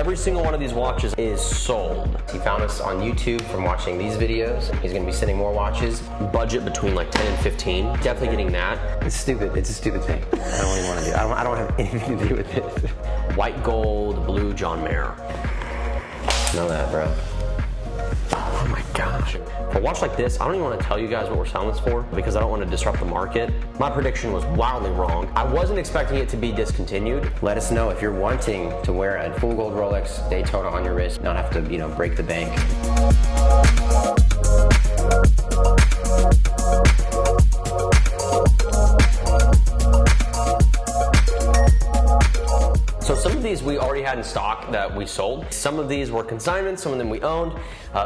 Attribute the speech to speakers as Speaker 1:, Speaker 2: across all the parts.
Speaker 1: Every single one of these watches is sold. He found us on YouTube from watching these videos. He's gonna be sending more watches. Budget between like 10 and 15. Definitely getting that.
Speaker 2: It's stupid. It's a stupid thing. I don't even want to do it. I don't have anything to do with it.
Speaker 1: White gold, blue John Mayer.
Speaker 2: Know that, bro.
Speaker 1: Oh my gosh. For a watch like this, I don't even want to tell you guys what we're selling this for because I don't want to disrupt the market. My prediction was wildly wrong. I wasn't expecting it to be discontinued.
Speaker 2: Let us know if you're wanting to wear a full gold Rolex Daytona on your wrist, not have to, break the bank.
Speaker 1: So some of these we already had in stock that we sold. Some of these were consignments, some of them we owned,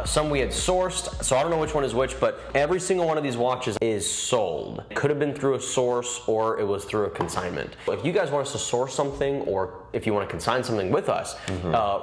Speaker 1: some we had sourced. So I don't know which one is which, but every single one of these watches is sold. It could have been through a source or it was through a consignment. If you guys want us to source something or if you want to consign something with us,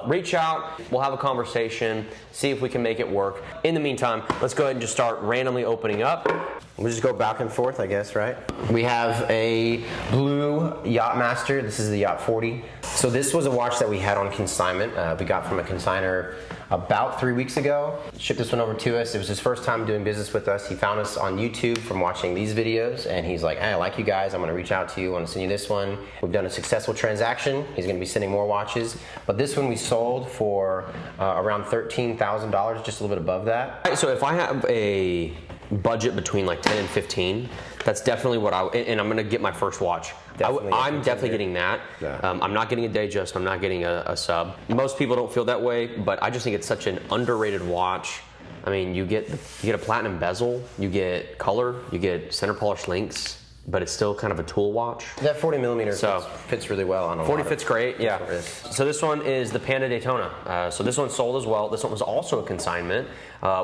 Speaker 1: reach out, we'll have a conversation, see if we can make it work. In the meantime, let's go ahead and just start randomly opening up.
Speaker 2: We'll just go back and forth, I guess, right? We have a blue Yachtmaster. This is the Yacht 40. So this was a watch that we had on consignment. We got from a consignor about 3 weeks ago. Shipped this one over to us. It was his first time doing business with us. He found us on YouTube from watching these videos, and he's like, hey, I like you guys. I'm gonna reach out to you. I wanna send you this one. We've done a successful transaction. He's gonna be sending more watches. But this one we sold for around $13,000, just a little bit above that.
Speaker 1: All right, so if I have a budget between like 10 and 15, that's definitely what and I'm gonna get my first watch. I'm definitely getting that.
Speaker 2: Yeah.
Speaker 1: I'm not getting a Datejust, I'm not getting a sub. Most people don't feel that way, but I just think it's such an underrated watch. I mean, you get a platinum bezel, you get color, you get center polished links, but it's still kind of a tool watch.
Speaker 2: That 40 millimeter fits really well on a
Speaker 1: 40 fits great, yeah. So this one is the Panda Daytona. So this one sold as well. This one was also a consignment.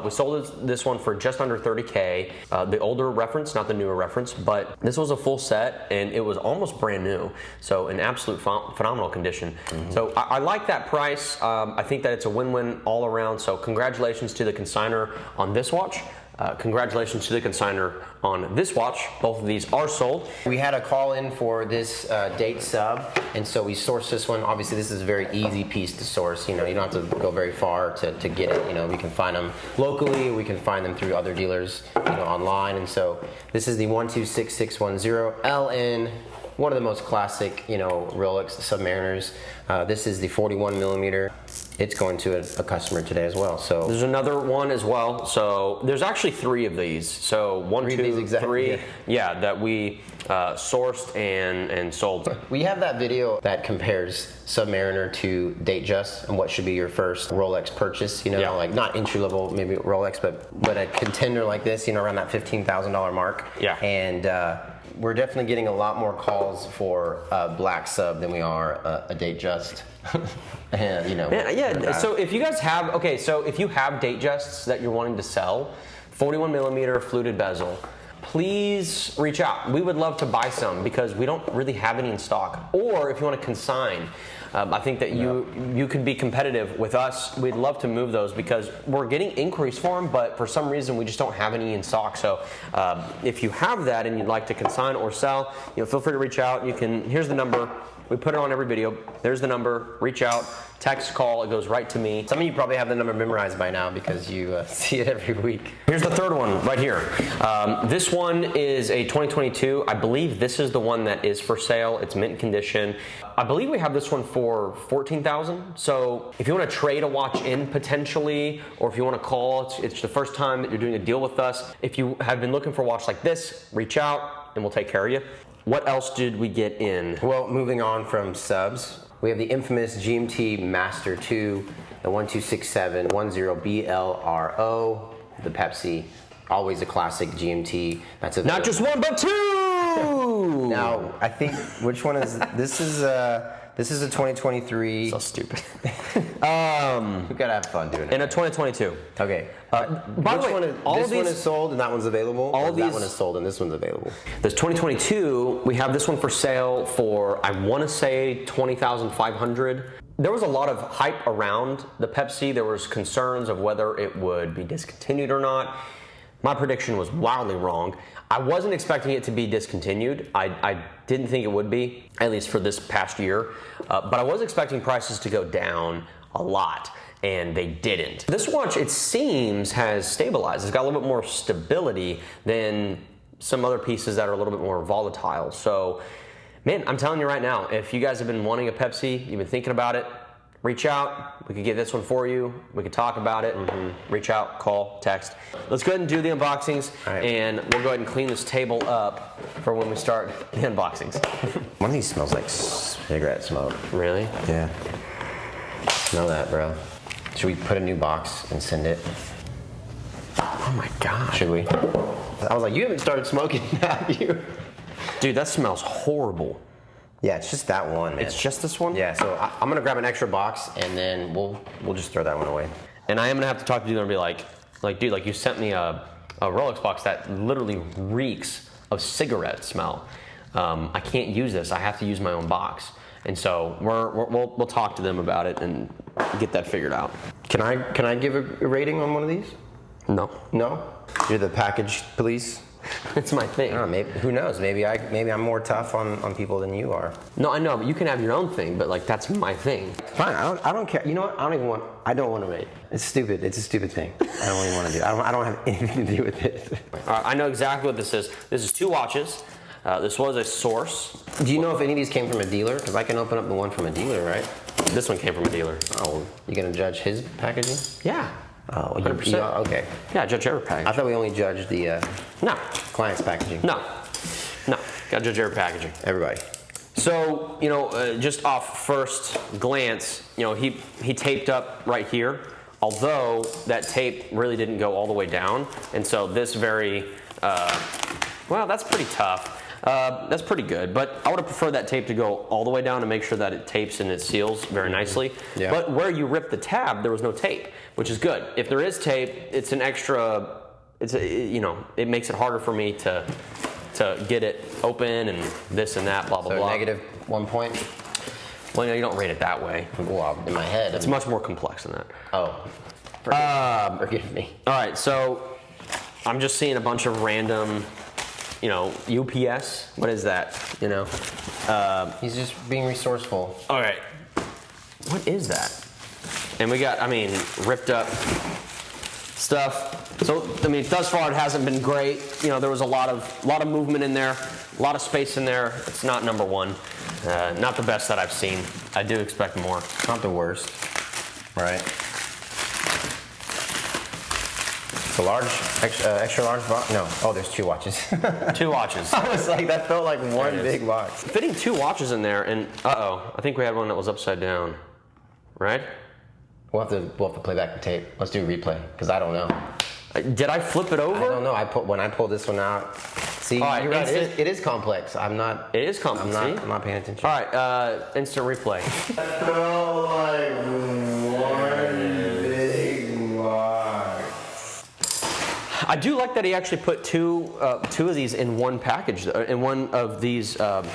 Speaker 1: We sold this one for just under 30K. The older reference, not the newer reference, but this was a full set and it was almost brand new. So in absolute phenomenal condition. So I like that price. I think that it's a win-win all around. So congratulations to the consignor on this watch. Congratulations to the consignor on this watch. Both of these are sold.
Speaker 2: We had a call in for this date sub, and so we sourced this one. Obviously, this is a very easy piece to source. You don't have to go very far to get it. We can find them locally. We can find them through other dealers, online. And so this is the 126610 LN. One of the most classic, Rolex Submariners. This is the 41 millimeter. It's going to a customer today as well. So
Speaker 1: there's another one as well. So there's actually 3 of these. So one, two, three. Yeah, that we sourced and sold.
Speaker 2: We have that video that compares Submariner to Datejust and what should be your first Rolex purchase. Like not entry level, maybe Rolex, but a contender like this. Around that $15,000 mark.
Speaker 1: Yeah.
Speaker 2: And we're definitely getting a lot more calls for a black sub than we are a Datejust.
Speaker 1: Yeah. So if you guys have, if you have Datejusts that you're wanting to sell, 41 millimeter fluted bezel, please reach out. We would love to buy some because we don't really have any in stock. Or if you want to consign, I think that you could be competitive with us. We'd love to move those because we're getting inquiries for them, but for some reason we just don't have any in stock. So if you have that and you'd like to consign or sell, feel free to reach out. Here's the number. We put it on every video. There's the number. Reach out, text, call. It goes right to me.
Speaker 2: Some of you probably have the number memorized by now because you see it every week.
Speaker 1: Here's the third one right here. This one is a 2022. I believe this is the one that is for sale. It's mint condition. I believe we have this one for $14,000. So if you want to trade a watch in potentially, or if you want to call, it's the first time that you're doing a deal with us. If you have been looking for a watch like this, reach out and we'll take care of you. What else did we get in?
Speaker 2: Well, moving on from subs, we have the infamous GMT Master 2, the 126710 BLRO, the Pepsi, always a classic GMT. That's
Speaker 1: not just one, but 2!
Speaker 2: Now, I think, which one is, this is a 2023.
Speaker 1: So stupid.
Speaker 2: We gotta have fun doing it.
Speaker 1: In a 2022.
Speaker 2: Okay.
Speaker 1: By the way,
Speaker 2: this one is sold and that one's available. That one is sold and this one's available.
Speaker 1: This 2022, we have this one for sale for, I want to say, $20,500. There was a lot of hype around the Pepsi. There was concerns of whether it would be discontinued or not. My prediction was wildly wrong. I wasn't expecting it to be discontinued. I Didn't think it would be, at least for this past year. But I was expecting prices to go down a lot, and they didn't. This watch, it seems, has stabilized. It's got a little bit more stability than some other pieces that are a little bit more volatile. So, man, I'm telling you right now, if you guys have been wanting a Pepsi, you've been thinking about it, reach out. We could get this one for you. We could talk about it. Reach out, call, text. Let's go ahead and do the unboxings, and we'll go ahead and clean this table up for when we start the unboxings.
Speaker 2: One of these smells like cigarette smoke.
Speaker 1: Really?
Speaker 2: Yeah. Smell that, bro. Should we put a new box and send it?
Speaker 1: Oh my God.
Speaker 2: Should we? I was like, you haven't started smoking, have you?
Speaker 1: Dude, that smells horrible.
Speaker 2: Yeah, it's just that one, man.
Speaker 1: It's just this one?
Speaker 2: Yeah, so I'm gonna grab an extra box and then we'll just throw that one away.
Speaker 1: And I am gonna have to talk to you and be like, dude, like you sent me a Rolex box that literally reeks of cigarette smell. I can't use this. I have to use my own box. And so we'll talk to them about it and get that figured out.
Speaker 2: Can I give a rating on one of these?
Speaker 1: No.
Speaker 2: No? You're the package police?
Speaker 1: It's my thing.
Speaker 2: I don't know, maybe, who knows? Maybe I'm more tough on people than you are.
Speaker 1: No, I know, but you can have your own thing. But like, that's my thing.
Speaker 2: Fine. I don't care. You know what? I don't want to rate. It's stupid. It's a stupid thing. I don't even want to do it. I don't have anything to do with it.
Speaker 1: I know exactly what this is. This is 2 watches. This was a source.
Speaker 2: Do you know if any of these came from a dealer? Because I can open up the one from a dealer, right?
Speaker 1: This one came from a dealer.
Speaker 2: Oh, you gonna judge his packaging?
Speaker 1: Yeah.
Speaker 2: Oh,
Speaker 1: 100%.
Speaker 2: Okay.
Speaker 1: Yeah, judge every package.
Speaker 2: I thought we only judged the
Speaker 1: no
Speaker 2: client's packaging.
Speaker 1: No. Gotta judge every packaging.
Speaker 2: Everybody.
Speaker 1: So, just off first glance, he taped up right here, although that tape really didn't go all the way down. And so this well, that's pretty tough. That's pretty good, but I would have preferred that tape to go all the way down to make sure that it tapes and it seals very nicely.
Speaker 2: Yeah.
Speaker 1: But where you rip the tab, there was no tape, which is good. If there is tape, it's an extra, it makes it harder for me to get it open and this and that, blah, blah, blah.
Speaker 2: Negative 1 point?
Speaker 1: Well, you don't rate it that way.
Speaker 2: Well, in my head.
Speaker 1: It's much more complex than that.
Speaker 2: Oh. Forgive me.
Speaker 1: All right, so I'm just seeing a bunch of random, UPS. What is that?
Speaker 2: He's just being resourceful.
Speaker 1: All right. What is that? And we got, ripped up stuff. So, thus far it hasn't been great. There was a lot of movement in there, a lot of space in there. It's not number one. Not the best that I've seen. I do expect more.
Speaker 2: Not the worst, right? It's a large, extra large box? No. Oh, there's 2 watches.
Speaker 1: 2 watches.
Speaker 2: I was like, that felt like one big box.
Speaker 1: Fitting 2 watches in there, and I think we had one that was upside down, right?
Speaker 2: We'll have to play back the tape. Let's do a replay, because I don't know.
Speaker 1: Did I flip it over?
Speaker 2: I don't know. When I pulled this one out. See,
Speaker 1: right,
Speaker 2: you're right. It is complex. I'm not.
Speaker 1: It is complex.
Speaker 2: I'm not paying attention.
Speaker 1: All right, instant replay.
Speaker 2: That felt like one big box.
Speaker 1: I do like that he actually put two of these in one package, in one of these bubble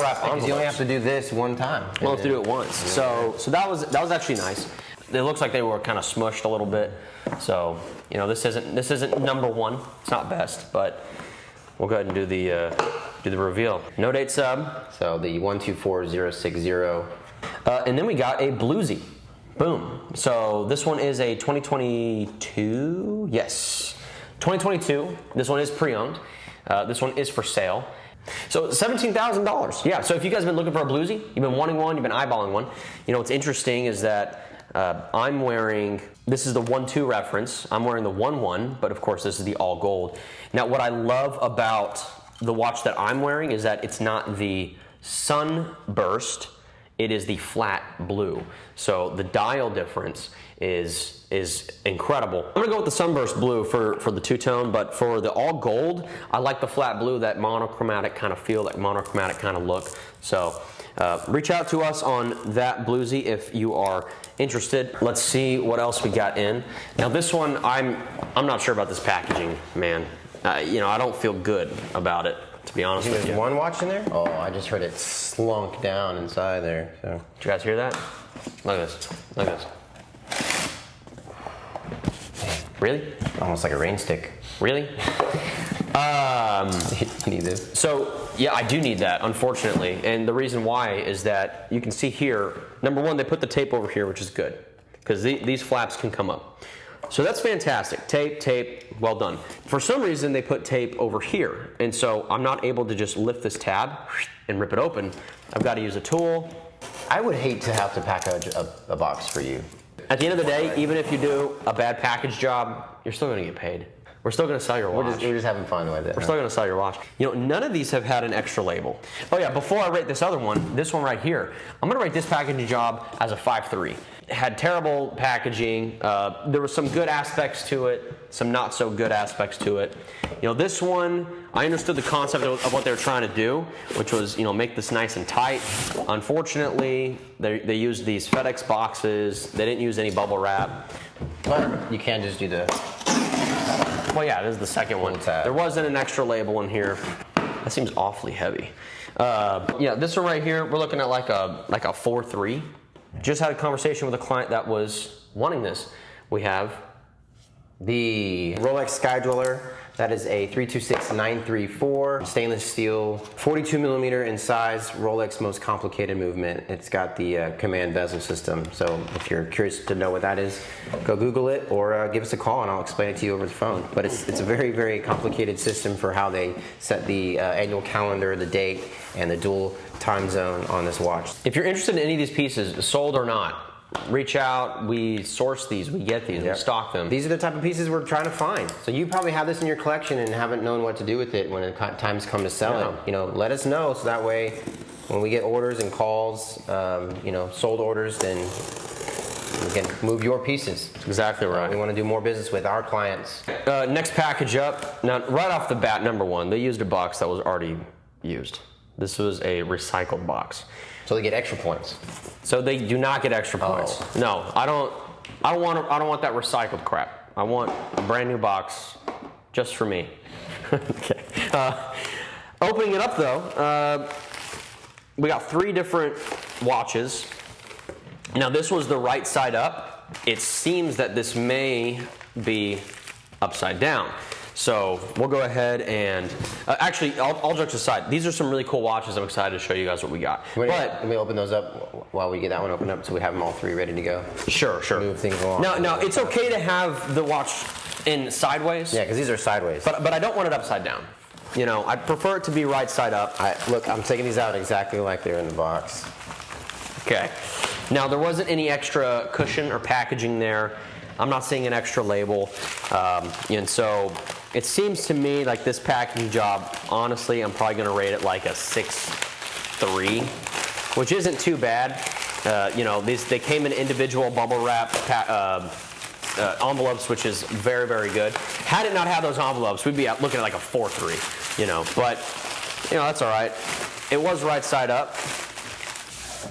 Speaker 1: wrap envelopes.
Speaker 2: You only have to do this one time.
Speaker 1: We'll have to do it once. So that was actually nice. It looks like they were kind of smushed a little bit. So this isn't number one. It's not best, but we'll go ahead and do the reveal. No date sub.
Speaker 2: So the 124060.
Speaker 1: And then we got a bluesy. Boom. So this one is a 2022. Yes, 2022. This one is pre-owned. This one is for sale. So $17,000. Yeah. So if you guys have been looking for a bluesy, you've been wanting one, you've been eyeballing one. What's interesting is that I'm wearing. This is the 1-2 reference. I'm wearing the 1-1, but of course this is the all gold. Now what I love about the watch that I'm wearing is that it's not the sunburst. It is the flat blue. So the dial difference is incredible. I'm gonna go with the sunburst blue for the two-tone, but for the all gold, I like the flat blue, that monochromatic kind of feel, that monochromatic kind of look. So reach out to us on that bluesy if you are interested. Let's see what else we got in. Now this one, I'm not sure about this packaging, man. I don't feel good about it, to be honest with you.
Speaker 2: There's one watch in there? Oh, I just heard it slunk down inside there. So.
Speaker 1: Did you guys hear that? Look at this. Look at this. Really?
Speaker 2: Almost like a rain stick.
Speaker 1: Really?
Speaker 2: You need this.
Speaker 1: So Yeah, I do need that, unfortunately. And the reason why is that you can see here, number one, they put the tape over here, which is good, because these flaps can come up. So that's fantastic. Tape, well done. For some reason, they put tape over here, and so I'm not able to just lift this tab and rip it open. I've got to use a tool.
Speaker 2: I would hate to have to package a box for you.
Speaker 1: At the end of the day, even if you do a bad package job, you're still going to get paid. We're still going to sell your watch.
Speaker 2: We're just having fun with it.
Speaker 1: We're still going to sell your watch. You know, none of these have had an extra label. Oh yeah, before I rate this other one, this one right here, I'm going to rate this packaging job as a 5.3. It had terrible packaging. There were some good aspects to it, some not so good aspects to it. You know, this one, I understood the concept of what they were trying to do, which was, you know, make this nice and tight. Unfortunately, they used these FedEx boxes. They didn't use any bubble wrap.
Speaker 2: But you can just do the...
Speaker 1: Well, yeah, this is the second one. There wasn't an extra label in here. That seems awfully heavy. Yeah, this one right here, we're looking at like a 4.3. Just had a conversation with a client that was wanting this. We have
Speaker 2: the Rolex Sky Dweller. That is a 326934 stainless steel, 42 millimeter in size, Rolex most complicated movement. It's got the command bezel system. So if you're curious to know what that is, go Google it or give us a call and I'll explain it to you over the phone. But it's a very, very complicated system for how they set the annual calendar, the date, and the dual time zone on this watch.
Speaker 1: If you're interested in any of these pieces, sold or not, reach out. We source these, we get these, we stock them.
Speaker 2: These are the type of pieces we're trying to find. So you probably have this in your collection and haven't known what to do with it when the times come to sell it. You know, let us know so that way when we get orders and calls, you know, sold orders, then we can move your pieces.
Speaker 1: That's exactly right.
Speaker 2: We want to do more business with our clients.
Speaker 1: Next package up. Now, right off the bat, number one, they used a box that was already used. This was a recycled box.
Speaker 2: So they get extra points.
Speaker 1: So they do not get extra points. No, I don't want that recycled crap. I want a brand new box just for me. Okay. Opening it up though, we got 3 different watches. Now this was the right side up. It seems that this may be upside down. So we'll go ahead and, actually, all jokes aside, these are some really cool watches. I'm excited to show you guys what we got.
Speaker 2: Let me open those up while we get that one opened up so we have them all 3 ready to go.
Speaker 1: Sure.
Speaker 2: Move things along.
Speaker 1: Now it's okay to have the watch in sideways.
Speaker 2: Yeah, because these are sideways.
Speaker 1: But I don't want it upside down. You know, I prefer it to be right side up.
Speaker 2: Look, I'm taking these out exactly like they're in the box.
Speaker 1: Okay. Now there wasn't any extra cushion or packaging there. I'm not seeing an extra label, and so it seems to me like this packaging job, honestly, I'm probably going to rate it like a 6.3, which isn't too bad. You know, they came in individual bubble wrap envelopes, which is very, very good. Had it not had those envelopes, we'd be looking at like a 4.3, you know, but, you know, that's all right. It was right side up.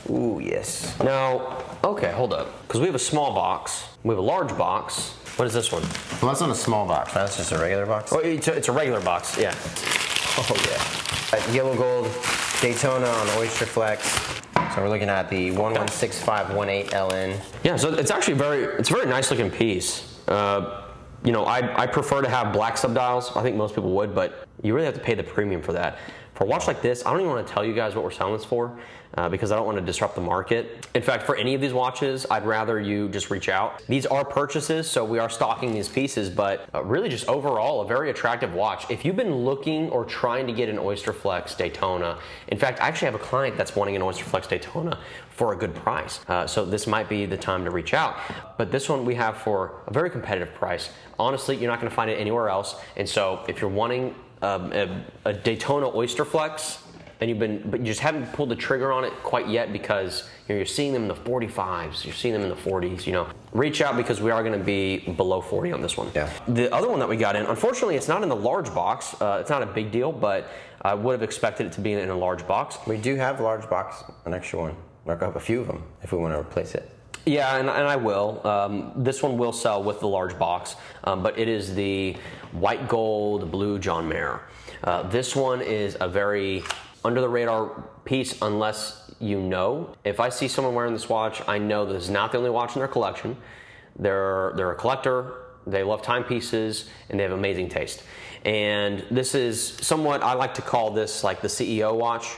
Speaker 2: Ooh, yes.
Speaker 1: Now, okay, hold up, because we have a small box. We have a large box. What is this one?
Speaker 2: Well, that's not a small box, right? That's just a regular box?
Speaker 1: Oh, it's a regular box, yeah.
Speaker 2: Oh, yeah. Yellow gold Daytona on Oyster Flex. So we're looking at the 116518 LN.
Speaker 1: Yeah, so it's actually a very nice looking piece. You know, I prefer to have black subdials. I think most people would, but you really have to pay the premium for that. For a watch like this, I don't even want to tell you guys what we're selling this for because I don't want to disrupt the market. In fact, for any of these watches, I'd rather you just reach out. These are purchases, so we are stocking these pieces, but really just overall, a very attractive watch. If you've been looking or trying to get an Oyster Flex Daytona, in fact, I actually have a client that's wanting an Oyster Flex Daytona for a good price. So this might be the time to reach out. But this one we have for a very competitive price. Honestly, you're not going to find it anywhere else. And so if you're wanting a Daytona Oyster Flex, and but you just haven't pulled the trigger on it quite yet because you're seeing them in the 45s, you're seeing them in the 40s, you know, reach out because we are going to be below 40 on this one.
Speaker 2: Yeah.
Speaker 1: The other one that we got in, unfortunately, it's not in the large box. It's not a big deal, but I would have expected it to be in a large box.
Speaker 2: We do have a large box, an extra one. Mark up a few of them if we want to replace it.
Speaker 1: Yeah, and I will. This one will sell with the large box, but it is the white gold blue John Mayer. This one is a very under the radar piece unless you know. If I see someone wearing this watch, I know this is not the only watch in their collection. They're a collector, they love timepieces, and they have amazing taste. And this is somewhat, I like to call this like the CEO watch.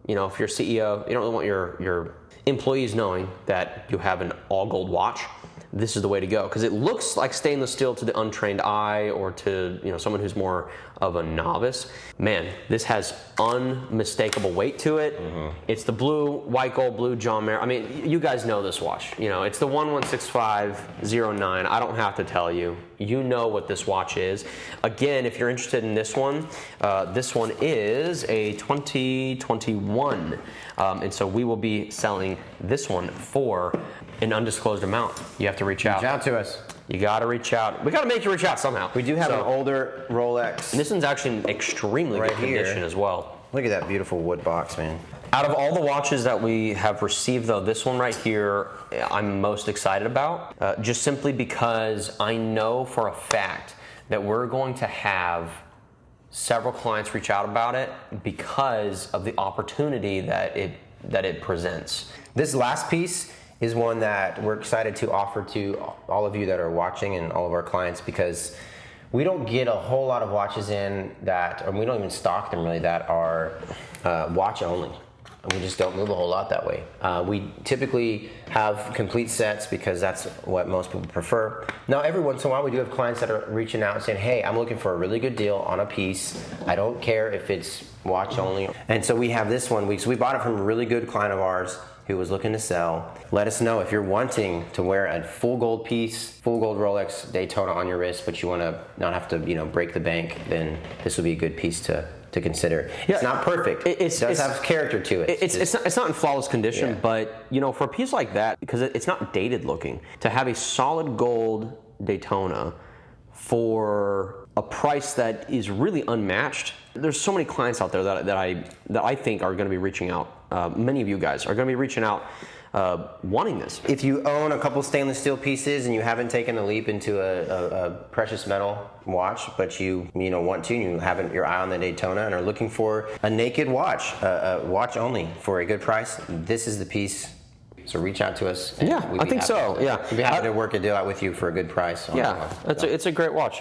Speaker 1: You know, if you're CEO, you don't want your employees knowing that you have an all gold watch. This is the way to go, because it looks like stainless steel to the untrained eye or to, you know, someone who's more of a novice. Man, this has unmistakable weight to it. It's the blue, white gold, blue John Mayer. I mean, you guys know this watch. You know, it's the 116509. I don't have to tell you. You know what this watch is. Again, if you're interested in this one is a 2021. And so we will be selling this one for an undisclosed amount. You have to reach out.
Speaker 2: Reach out to us.
Speaker 1: You got to reach out. We got to make you reach out somehow.
Speaker 2: We do have an older Rolex.
Speaker 1: And this one's actually in extremely good condition as well.
Speaker 2: Look at that beautiful wood box, man.
Speaker 1: Out of all the watches that we have received, though, this one right here I'm most excited about, just simply because I know for a fact that we're going to have several clients reach out about it because of the opportunity that it presents.
Speaker 2: This last piece is one that we're excited to offer to all of you that are watching and all of our clients, because we don't get a whole lot of watches in that, or we don't even stock them really, that are watch only. And we just don't move a whole lot that way. We typically have complete sets because that's what most people prefer. Now, every once in a while, we do have clients that are reaching out and saying, hey, I'm looking for a really good deal on a piece. I don't care if it's watch only. And so we have this one. We bought it from a really good client of ours who was looking to sell. Let us know if you're wanting to wear a full gold piece, full gold Rolex Daytona on your wrist, but you want to not have to, break the bank, then this would be a good piece to consider. Yeah, it's not perfect. It does have character to it.
Speaker 1: It's not in flawless condition, but for a piece like that, because it's not dated looking, to have a solid gold Daytona for a price that is really unmatched. There's so many clients out there that I think are going to be reaching out. Many of you guys are going to be reaching out wanting this.
Speaker 2: If you own a couple stainless steel pieces and you haven't taken a leap into a precious metal watch, but you want to, and you haven't your eye on the Daytona and are looking for a naked watch, a watch only for a good price, this is the piece. So reach out to us.
Speaker 1: Yeah, I think so. Yeah,
Speaker 2: we'd be happy to work a deal out with you for a good price.
Speaker 1: Yeah, it's a great watch.